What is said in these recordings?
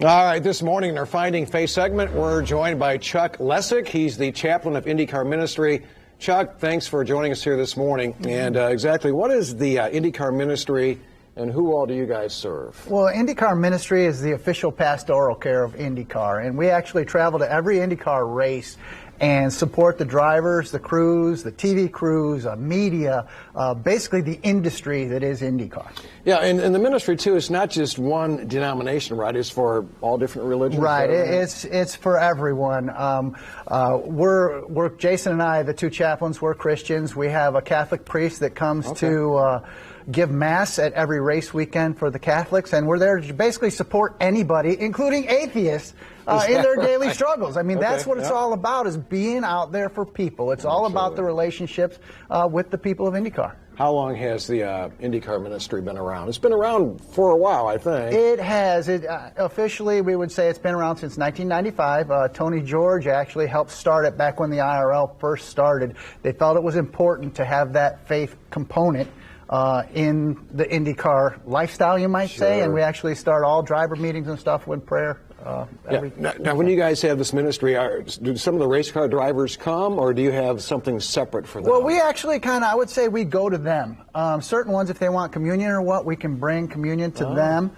All right, this morning in our Finding Faith segment, we're joined by Chuck Lessick. He's the chaplain of IndyCar Ministry. Chuck, thanks for joining us here this morning. And exactly what is the IndyCar Ministry, and who all do you guys serve? Well, IndyCar Ministry is the official pastoral care of IndyCar, and we actually travel to every IndyCar race and support the drivers, the crews, the TV crews, media, basically the industry that is IndyCar. Yeah, and the ministry, too, is not just one denomination, right? It's for all different religions? Right. It's for everyone. We're Jason and I, the two chaplains, we're Christians. We have a Catholic priest that comes to give Mass at every race weekend for the Catholics, and we're there to basically support anybody, including atheists, in their daily struggles. I mean, that's what it's all about, is being out there for people. It's all about the relationships with the people of IndyCar. How long has the IndyCar Ministry been around? It's been around for a while, I think. It has. Officially, we would say it's been around since 1995. Tony George actually helped start it back when the IRL first started. They felt it was important to have that faith component in the IndyCar lifestyle, you might say, and we actually start all driver meetings and stuff with prayer. Now, when you guys have this ministry, do some of the race car drivers come, or do you have something separate for them? Well, we actually I would say we go to them. Certain ones, if they want communion or what, we can bring communion to them.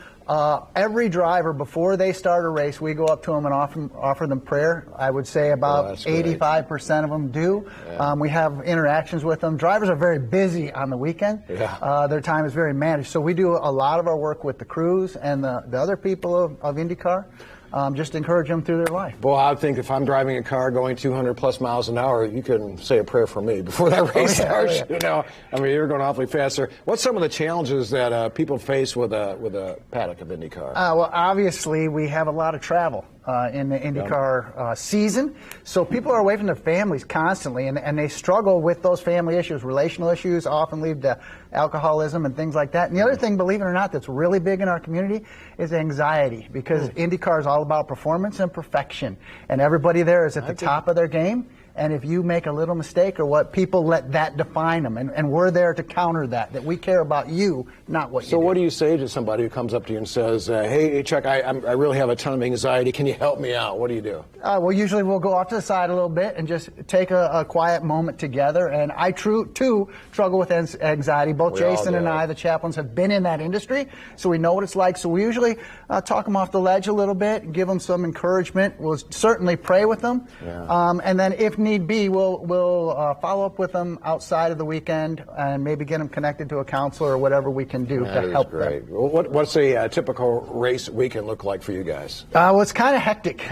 Every driver, before they start a race, we go up to them and offer them prayer. I would say about 85% of them do. Yeah. We have interactions with them. Drivers are very busy on the weekend. Yeah. Their time is very managed. So we do a lot of our work with the crews and the other people of IndyCar. Just encourage them through their life. Well, I think if I'm driving a car going 200 plus miles an hour, you can say a prayer for me before that race starts. You know, I mean, you're going awfully fast, sir. What's some of the challenges that people face with a paddock of IndyCar? Well, obviously, we have a lot of travel in the IndyCar season. So people are away from their families constantly, and they struggle with those family issues. Relational issues often lead to alcoholism and things like that. And the other thing, believe it or not, that's really big in our community is anxiety, because IndyCar is all about performance and perfection. And everybody there is at the top of their game. And if you make a little mistake or what, people let that define them. And we're there to counter that we care about you, not what you do. So what do you say to somebody who comes up to you and says, hey, Chuck, I really have a ton of anxiety. Can you help me out? What do you do? Well, usually we'll go off to the side a little bit and just take a quiet moment together. And I, too, struggle with anxiety. Both Jason and I, the chaplains, have been in that industry, so we know what it's like. So we usually talk them off the ledge a little bit, give them some encouragement. We'll certainly pray with them. Yeah. And then if need be, we'll follow up with them outside of the weekend and maybe get them connected to a counselor or whatever we can do to help them. Well, what's a typical race weekend look like for you guys? Well, it's kind of hectic.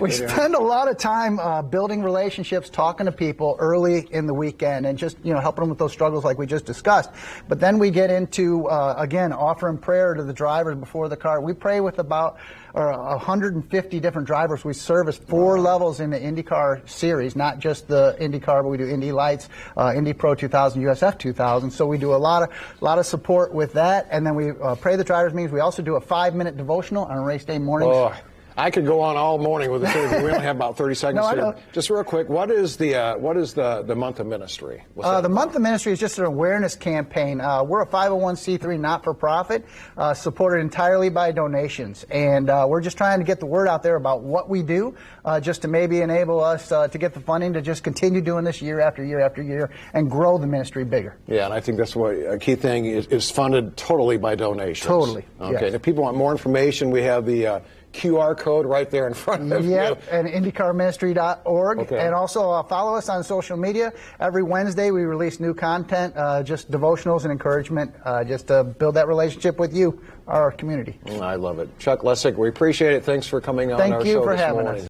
We spend a lot of time building relationships, talking to people early in the weekend, and just helping them with those struggles like we just discussed. But then we get into again offering prayer to the drivers before the car. We pray with about 150 different drivers. We service 4 levels in the IndyCar series, not just the IndyCar, but we do Indy Lights, Indy Pro 2000, USF 2000. So we do a lot of support with that, and then we pray the drivers' meetings. We also do a 5-minute devotional on race day mornings. Oh. I could go on all morning with this. We only have about 30 seconds here. Just real quick, what is the month of ministry? The month of ministry is just an awareness campaign. We're a 501c3 not-for-profit, supported entirely by donations, and we're just trying to get the word out there about what we do, just to maybe enable us to get the funding to just continue doing this year after year after year and grow the ministry bigger. Yeah, and I think that's what a key thing is funded totally by donations. Totally. Okay. Yes. If people want more information, we have the QR code right there in front of you. Yep, and IndyCarMinistry.org. Okay. And also follow us on social media. Every Wednesday we release new content, just devotionals and encouragement, just to build that relationship with you, our community. I love it. Chuck Lessick, we appreciate it. Thanks for coming on our show this morning. Thank you for having us.